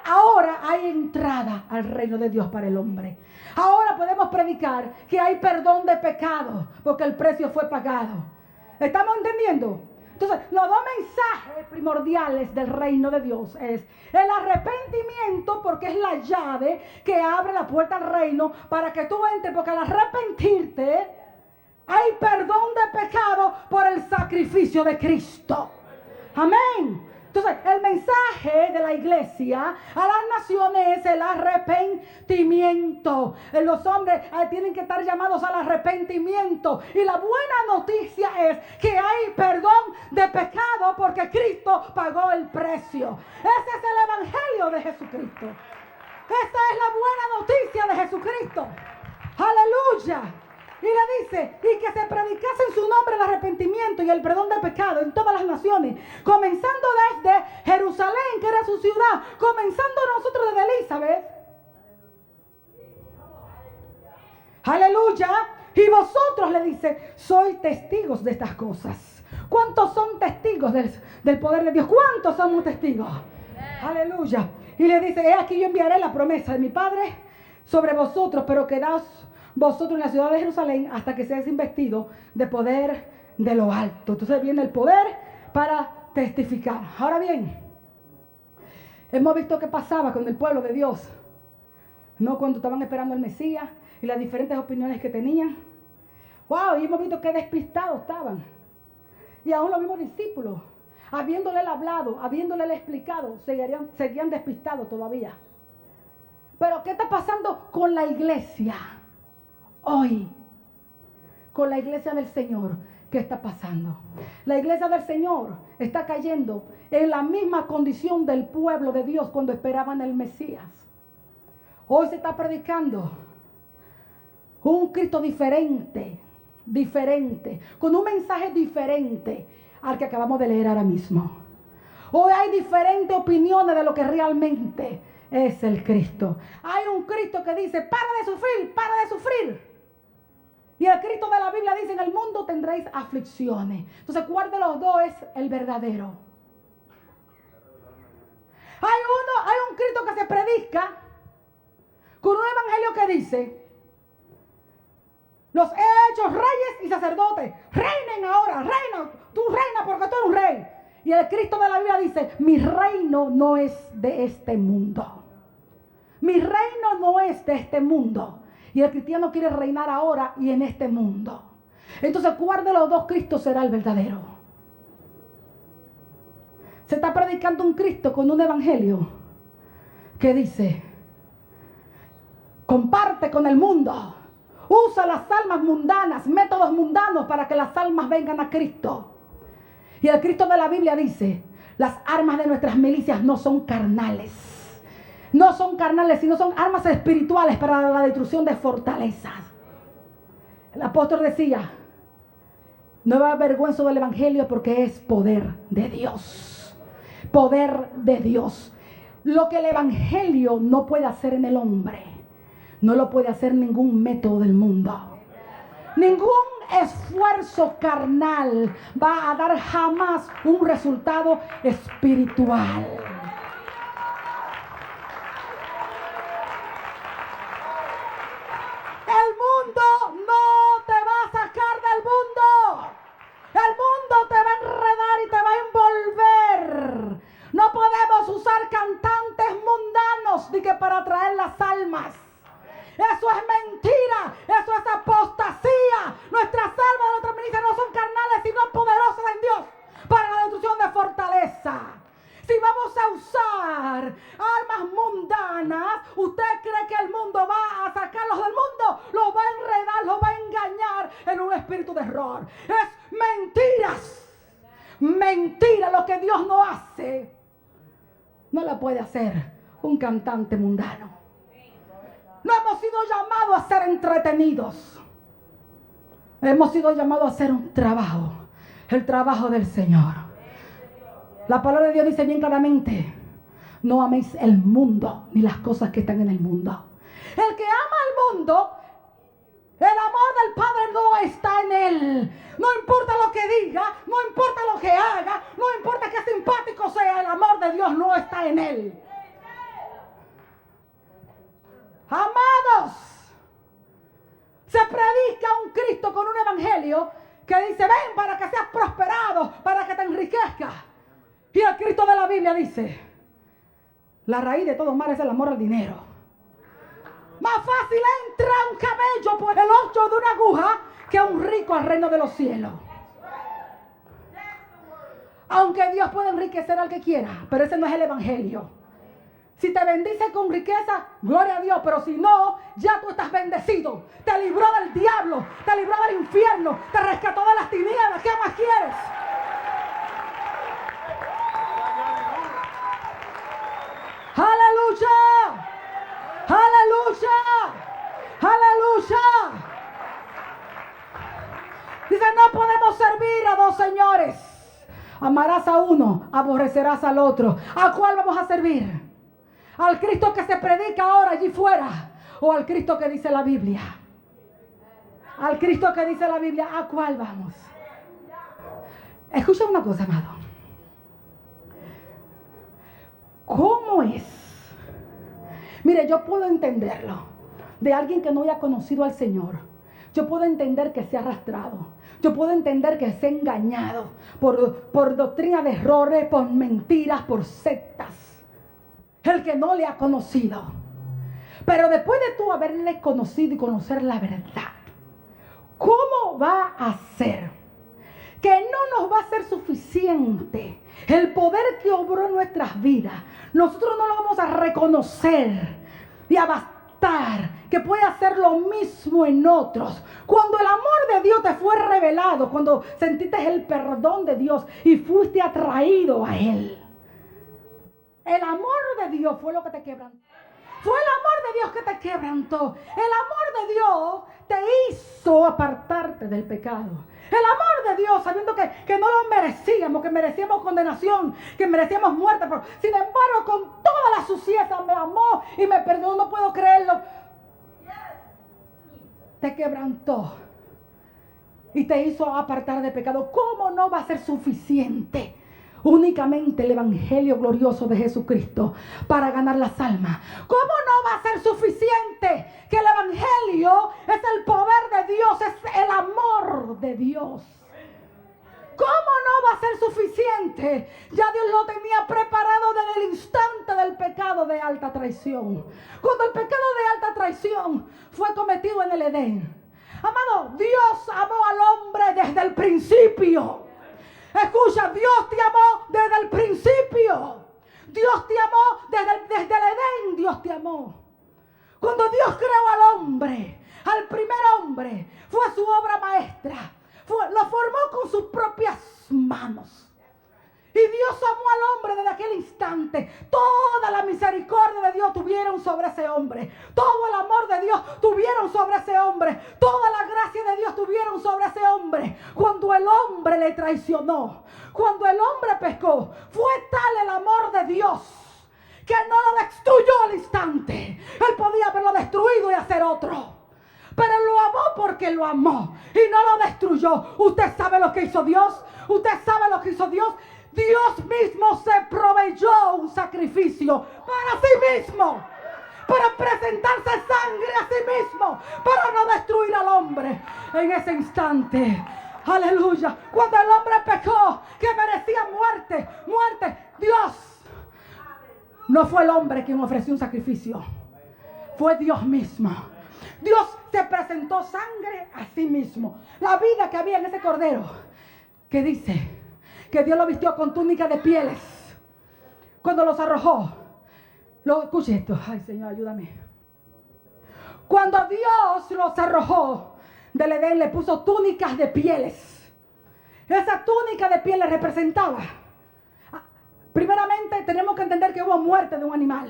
hay entrada al reino de Dios para el hombre. Ahora podemos predicar que hay perdón de pecados, porque el precio fue pagado. ¿Estamos entendiendo? Entonces, los dos mensajes primordiales del reino de Dios es el arrepentimiento, porque es la llave que abre la puerta al reino para que tú entres, porque al arrepentirte hay perdón de pecado por el sacrificio de Cristo. Amén. Entonces, el mensaje de la iglesia a las naciones es el arrepentimiento. Los hombres tienen que estar llamados al arrepentimiento. Y la buena noticia es que hay perdón de pecado porque Cristo pagó el precio. Ese es el evangelio de Jesucristo. Esta es la buena noticia de Jesucristo. Aleluya. Y le dice, y que se predicase en su nombre el arrepentimiento y el perdón de pecado en todas las naciones, comenzando desde Jerusalén, que era su ciudad, comenzando nosotros desde Elizabeth. Aleluya. Y vosotros, le dice, sois testigos de estas cosas. ¿Cuántos son testigos del poder de Dios? ¿Cuántos somos testigos? Aleluya. Y le dice, he aquí yo enviaré la promesa de mi Padre sobre vosotros, pero quedaos vosotros en la ciudad de Jerusalén hasta que seáis investidos de poder de lo alto. Entonces viene el poder para testificar. Ahora bien, hemos visto qué pasaba con el pueblo de Dios, ¿no? Cuando estaban esperando al Mesías y las diferentes opiniones que tenían. ¡Wow! Y hemos visto qué despistados estaban. Y aún los mismos discípulos, habiéndole hablado, habiéndole explicado, seguían despistados todavía. Pero ¿qué está pasando con la iglesia hoy? Con la iglesia del Señor, ¿qué está pasando? La iglesia del Señor está cayendo en la misma condición del pueblo de Dios cuando esperaban el Mesías. Hoy se está predicando un Cristo diferente, con un mensaje diferente al que acabamos de leer ahora mismo. Hoy hay diferentes opiniones de lo que realmente es el Cristo. Hay un Cristo que dice, para de sufrir, para de sufrir. Y el Cristo de la Biblia dice, en el mundo tendréis aflicciones. Entonces, ¿cuál de los dos es el verdadero? Hay un Cristo que se predica con un evangelio que dice, los he hecho reyes y sacerdotes, reinen ahora, reina, tú reina porque tú eres un rey. Y el Cristo de la Biblia dice, mi reino no es de este mundo. Mi reino no es de este mundo. Y el cristiano quiere reinar ahora y en este mundo. Entonces, ¿cuál de los dos Cristos será el verdadero? Se está predicando un Cristo con un evangelio que dice, comparte con el mundo. Usa las almas mundanas, métodos mundanos para que las almas vengan a Cristo. Y el Cristo de la Biblia dice, las armas de nuestras milicias no son carnales. No son carnales, sino son armas espirituales para la destrucción de fortalezas. El apóstol decía, no me avergüenzo del evangelio porque es poder de Dios. Poder de Dios. Lo que el evangelio no puede hacer en el hombre, no lo puede hacer ningún método del mundo. Ningún esfuerzo carnal va a dar jamás un resultado espiritual. El mundo no te va a sacar del mundo. El mundo te va a enredar y te va a envolver. No podemos usar cantantes mundanos ni que para atraer las almas. Eso es mentira, eso es apostasía. Nuestras almas de nuestra milicia no son carnales, sino poderosas en Dios para la destrucción de fortaleza. Si vamos a usar almas mundanas, ¿usted cree que el mundo va a sacarlos del mundo? Los va a enredar, los va a engañar en un espíritu de error. Es mentiras. Mentira, lo que Dios no hace, no lo puede hacer un cantante mundano. No hemos sido llamados a ser entretenidos. Hemos sido llamados a hacer un trabajo, el trabajo del Señor. La palabra de Dios dice bien claramente: no améis el mundo ni las cosas que están en el mundo. El que ama al mundo, el amor del Padre no está en él. No importa lo que diga, no importa lo que haga, no importa qué simpático sea, el amor de Dios no está en él. Amados, se predica un Cristo con un evangelio que dice: ven para que seas prosperado, para que te enriquezcas. Y el Cristo de la Biblia dice: la raíz de todo mal es el amor al dinero. Más fácil entra un camello por el hoyo de una aguja que un rico al reino de los cielos. Aunque Dios puede enriquecer al que quiera, pero ese no es el evangelio. Si te bendice con riqueza, gloria a Dios, pero si no, ya tú estás bendecido. Te libró del diablo, te libró del infierno, te rescató de las tinieblas. ¿Qué más quieres? ¡Aleluya! ¡Aleluya! ¡Aleluya! Dice: no podemos servir a dos señores. Amarás a uno, aborrecerás al otro. ¿A cuál vamos a servir? ¿Al Cristo que se predica ahora allí fuera? ¿O al Cristo que dice la Biblia? Al Cristo que dice la Biblia, ¿a cuál vamos? Escucha una cosa, amado. ¿Cómo es? Mire, yo puedo entenderlo de alguien que no haya conocido al Señor. Yo puedo entender que se ha arrastrado. Yo puedo entender que se ha engañado por doctrina de errores, por mentiras, por sectas. El que no le ha conocido. Pero después de tú haberle conocido y conocer la verdad, ¿cómo va a ser que no nos va a ser suficiente el poder que obró en nuestras vidas? Nosotros no lo vamos a reconocer y a bastar que puede hacer lo mismo en otros. Cuando el amor de Dios te fue revelado, cuando sentiste el perdón de Dios y fuiste atraído a Él, el amor de Dios fue lo que te quebrantó. Fue el amor de Dios que te quebrantó. El amor de Dios te hizo apartarte del pecado. El amor de Dios, sabiendo que no lo merecíamos, que merecíamos condenación, que merecíamos muerte. Pero, sin embargo, con toda la suciedad me amó y me perdonó. No puedo creerlo. Te quebrantó y te hizo apartar de pecado. ¿Cómo no va a ser suficiente únicamente el evangelio glorioso de Jesucristo para ganar las almas? ¿Cómo no va a ser suficiente que el evangelio es el poder de Dios, es el amor de Dios? ¿Cómo no va a ser suficiente? Ya Dios lo tenía preparado desde el instante del pecado de alta traición. Cuando el pecado de alta traición fue cometido en el Edén. Amado, Dios amó al hombre desde el principio. Escucha, Dios te amó desde el principio. Dios te amó desde el Edén. Dios te amó. Cuando Dios creó al hombre, al primer hombre, fue su obra maestra. Lo formó con sus propias manos. Y Dios amó al hombre desde aquel instante. Toda la misericordia de Dios tuvieron sobre ese hombre. Todo el amor de Dios tuvieron sobre ese hombre. Toda la gracia de Dios tuvieron sobre ese hombre. Cuando el hombre le traicionó, cuando el hombre pecó, fue tal el amor de Dios que no lo destruyó al instante. Él podía haberlo destruido y hacer otro. Pero lo amó porque lo amó y no lo destruyó. ¿Usted sabe lo que hizo Dios? ¿Usted sabe lo que hizo Dios? Dios mismo se proveyó un sacrificio para sí mismo, para presentarse sangre a sí mismo, para no destruir al hombre en ese instante. Aleluya. Cuando el hombre pecó, que merecía muerte, Dios, no fue el hombre quien ofreció un sacrificio, fue Dios mismo. Dios se presentó sangre a sí mismo. La vida que había en ese cordero, que dice que Dios lo vistió con túnica de pieles. Cuando los arrojó, escuche esto, ay Señor, ayúdame. Cuando Dios los arrojó del Edén, le puso túnicas de pieles. Esa túnica de pieles representaba, primeramente tenemos que entender que hubo muerte de un animal.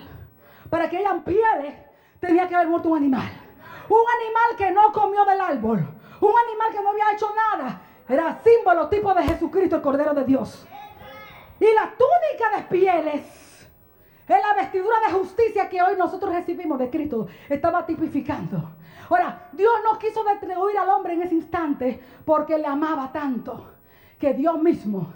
Para que hayan pieles, tenía que haber muerto un animal. Un animal que no comió del árbol, un animal que no había hecho nada. Era símbolo, tipo de Jesucristo, el Cordero de Dios. Y la túnica de pieles es la vestidura de justicia que hoy nosotros recibimos de Cristo. Estaba tipificando. Ahora, Dios no quiso destruir al hombre en ese instante porque le amaba tanto que Dios mismo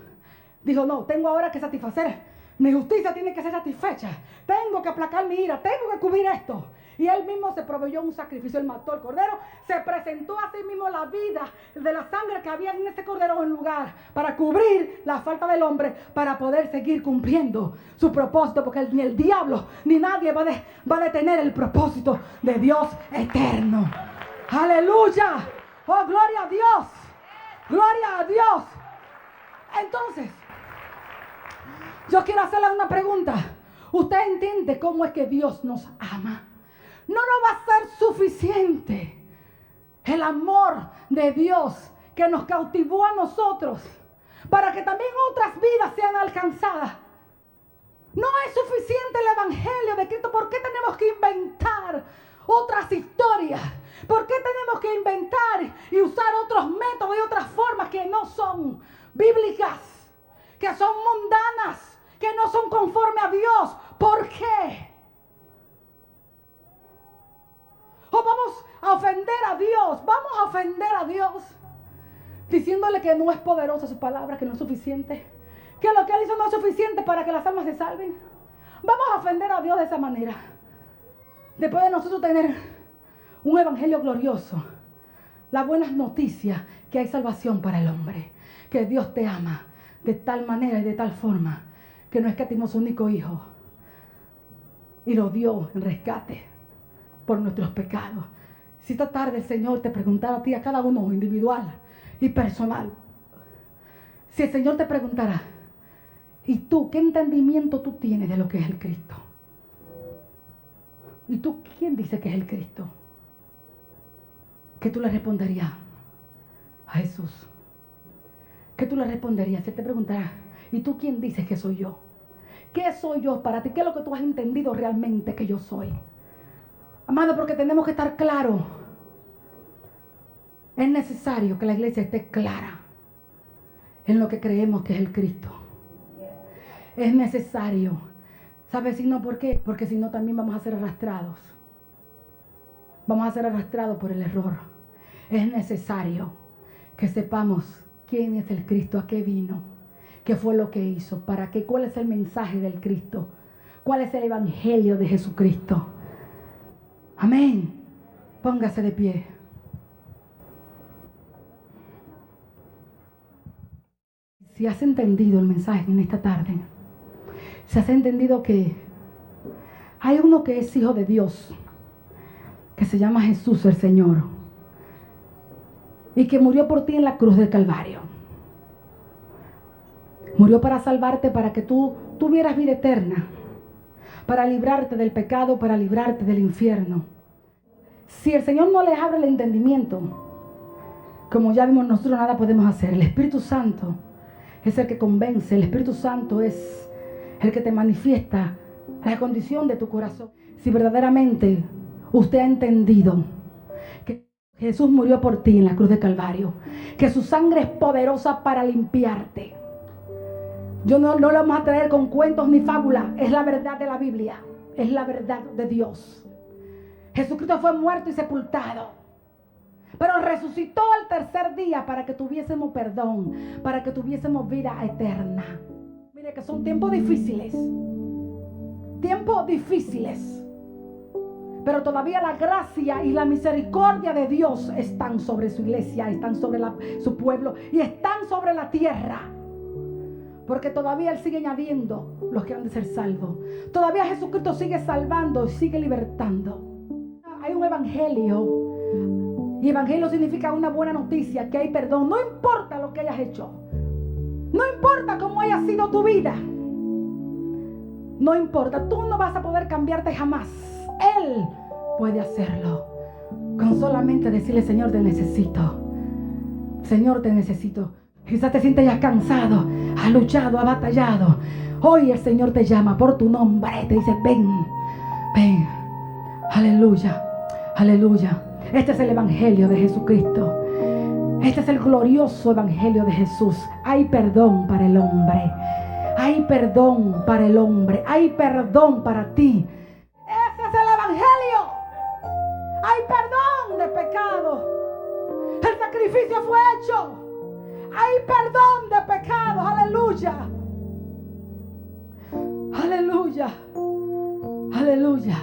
dijo, no, tengo ahora que satisfacer. Mi justicia tiene que ser satisfecha. Tengo que aplacar mi ira. Tengo que cubrir esto. Y él mismo se proveyó un sacrificio. Él mató al cordero. Se presentó a sí mismo la vida de la sangre que había en ese cordero en lugar para cubrir la falta del hombre, para poder seguir cumpliendo su propósito. Porque ni el diablo ni nadie va a detener el propósito de Dios eterno. Aleluya. Oh, gloria a Dios. Gloria a Dios. Entonces, yo quiero hacerle una pregunta. ¿Usted entiende cómo es que Dios nos ama? No nos va a ser suficiente el amor de Dios que nos cautivó a nosotros para que también otras vidas sean alcanzadas. No es suficiente el evangelio de Cristo. ¿Por qué tenemos que inventar otras historias? ¿Por qué tenemos que inventar y usar otros métodos y otras formas que no son bíblicas, que son mundanas, que no son conforme a Dios? ¿Por qué? ¿O vamos a ofender a Dios? Vamos a ofender a Dios diciéndole que no es poderosa su palabra, que no es suficiente, que lo que Él hizo no es suficiente para que las almas se salven. Vamos a ofender a Dios de esa manera. Después de nosotros tener un evangelio glorioso, la buena noticia que hay salvación para el hombre, que Dios te ama de tal manera y de tal forma que no escatimó su único hijo y lo dio en rescate por nuestros pecados. Si esta tarde el Señor te preguntara a ti, a cada uno individual y personal, si el Señor te preguntara, ¿y tú qué entendimiento tú tienes de lo que es el Cristo? ¿Y tú quién dice que es el Cristo? ¿Qué tú le responderías a Jesús? ¿Qué tú le responderías si Él te preguntara, ¿y tú quién dices que soy yo? ¿Qué soy yo para ti? ¿Qué es lo que tú has entendido realmente que yo soy? Amado, porque tenemos que estar claros. Es necesario que la iglesia esté clara en lo que creemos que es el Cristo. Es necesario. ¿Sabes si no por qué? Porque si no también vamos a ser arrastrados. Vamos a ser arrastrados por el error. Es necesario que sepamos quién es el Cristo, a qué vino, qué fue lo que hizo, para qué, cuál es el mensaje del Cristo, cuál es el evangelio de Jesucristo. Amén. Póngase de pie. Si has entendido el mensaje en esta tarde, si has entendido que hay uno que es hijo de Dios, que se llama Jesús el Señor, y que murió por ti en la cruz del Calvario. Murió para salvarte, para que tú tuvieras vida eterna, para librarte del pecado, para librarte del infierno. Si el Señor no les abre el entendimiento, como ya vimos, nosotros nada podemos hacer. El Espíritu Santo es el que convence. El Espíritu Santo es el que te manifiesta la condición de tu corazón. Si verdaderamente usted ha entendido que Jesús murió por ti en la cruz de Calvario, que su sangre es poderosa para limpiarte, Yo no lo vamos a traer con cuentos ni fábulas. Es la verdad de la Biblia. Es la verdad de Dios. Jesucristo fue muerto y sepultado, pero resucitó al tercer día para que tuviésemos perdón, para que tuviésemos vida eterna. Mire que son tiempos difíciles. Tiempos difíciles. Pero todavía la gracia y la misericordia de Dios están sobre su iglesia, están sobre su pueblo y están sobre la tierra. Porque todavía Él sigue añadiendo los que han de ser salvos. Todavía Jesucristo sigue salvando y sigue libertando. Hay un evangelio. Y evangelio significa una buena noticia, que hay perdón. No importa lo que hayas hecho. No importa cómo haya sido tu vida. No importa. Tú no vas a poder cambiarte jamás. Él puede hacerlo. Con solamente decirle: Señor, te necesito. Señor, te necesito. Quizás te sientes ya cansado, has luchado, has batallado. Hoy el Señor te llama por tu nombre. Te dice: ven, ven. Aleluya, aleluya. Este es el evangelio de Jesucristo. Este es el glorioso evangelio de Jesús. Hay perdón para el hombre. Hay perdón para el hombre. Hay perdón para ti. Ese es el evangelio. Hay perdón de pecado. El sacrificio fue hecho. Hay perdón de pecados. Aleluya. Aleluya. Aleluya.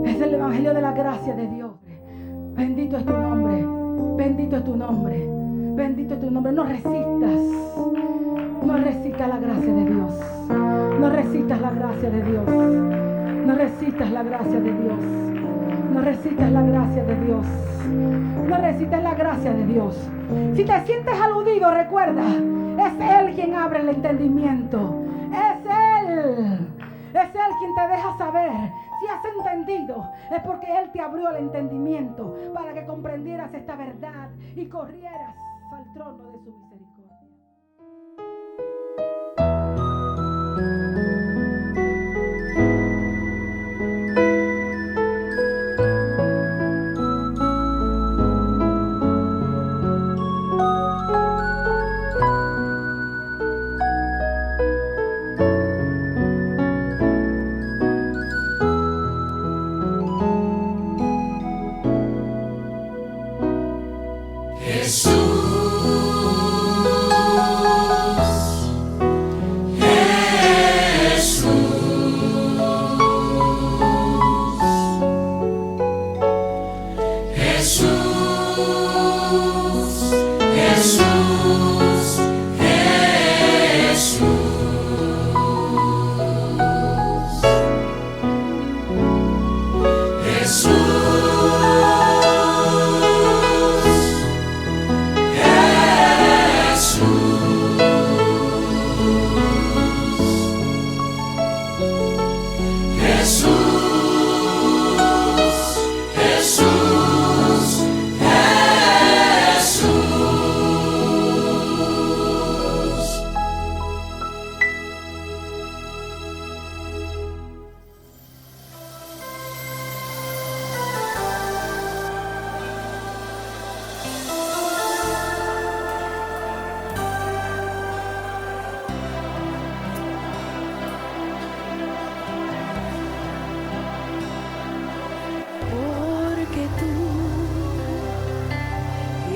Es el evangelio de la gracia de Dios. Bendito es tu nombre. Bendito es tu nombre. Bendito es tu nombre. No resistas. No resistas la gracia de Dios. No resistas la gracia de Dios. No resistas la gracia de Dios. No resistas la gracia de Dios. No resistas la gracia de Dios. Si te sientes aludido, recuerda, es Él quien abre el entendimiento. Es Él. Es Él quien te deja saber. Si has entendido, es porque Él te abrió el entendimiento para que comprendieras esta verdad y corrieras al trono de su misericordia.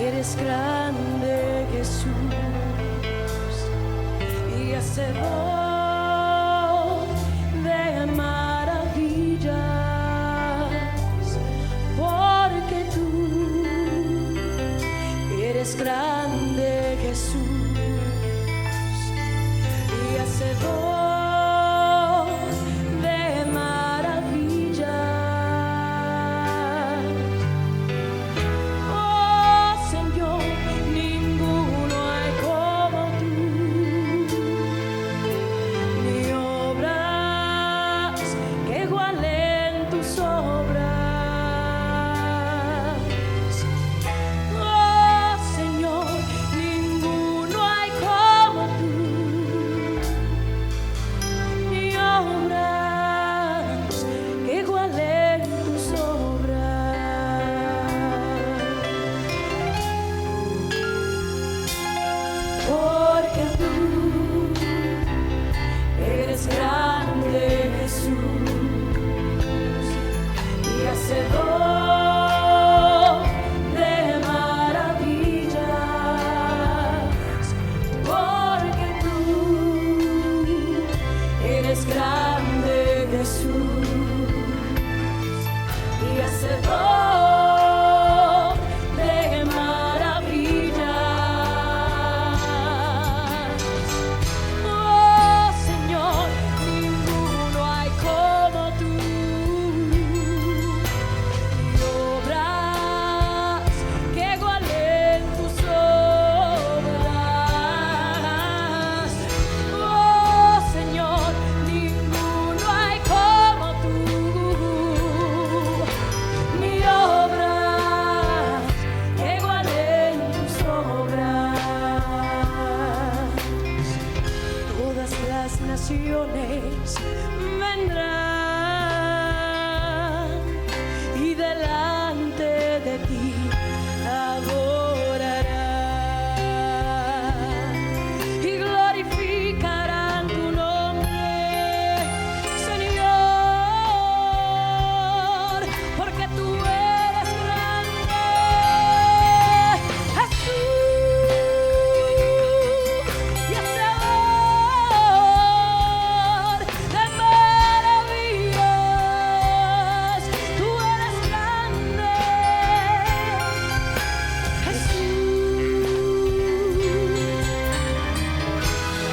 Eres grande, Jesús, y hacedor de maravillas, porque tú eres grande, Jesús, y hacedor. Jesús y hacedor de maravillas. Oh Señor, ninguno hay como tú, y obras que igualen tus obras. Oh Señor, ninguno hay como tú, ni obras que igualen tus obras. Todas las naciones vendrán y delante de ti adorarán y glorificarán tu nombre, Señor, porque tú eres grande, Jesús, y hacedor de maravillas. Tú eres grande, Jesús.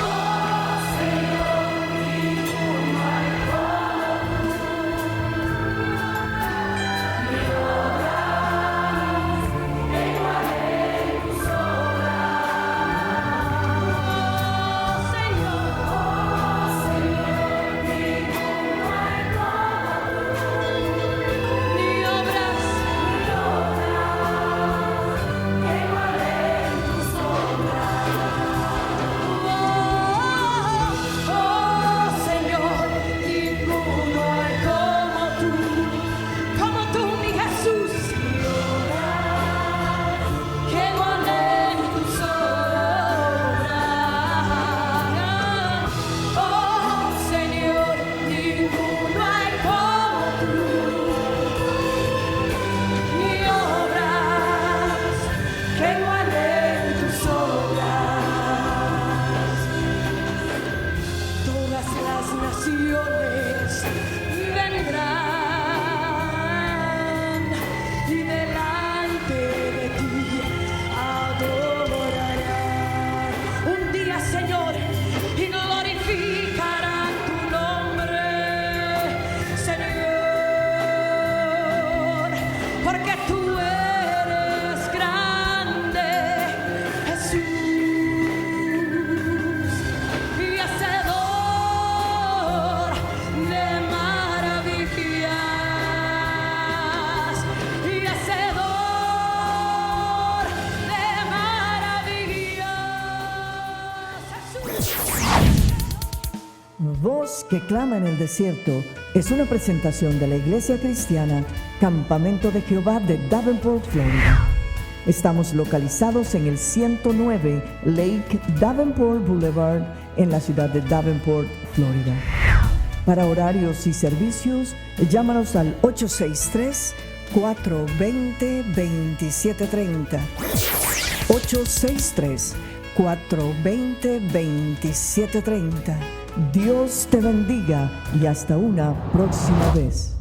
Oh Señor, ninguno hay como tú, ni obras que igualen tus obras. Oh Señor, ninguno hay como tú, ni obras que igualen tus obras. Oh Señor, ninguno hay como tú, mi Jesús, que igualen tus obras. Oh Señor, ninguno hay como tú, ni obras que igualen tus obras. Todas las naciones vendrán y delante de ti adorarán un día, Señor, y glorificarán tu nombre, Señor, porque tú eres grande, Jesús, y hacedor de maravillas, y hacedor de maravillas, Jesús. Voz que clama en el desierto es una presentación de la Iglesia Cristiana Campamento de Jehová de Davenport, Florida. Estamos localizados en el 109 Lake Davenport Boulevard en la ciudad de Davenport, Florida. Para horarios y servicios, llámanos al 863-420-2730. 863-420-2730. Dios te bendiga y hasta una próxima vez.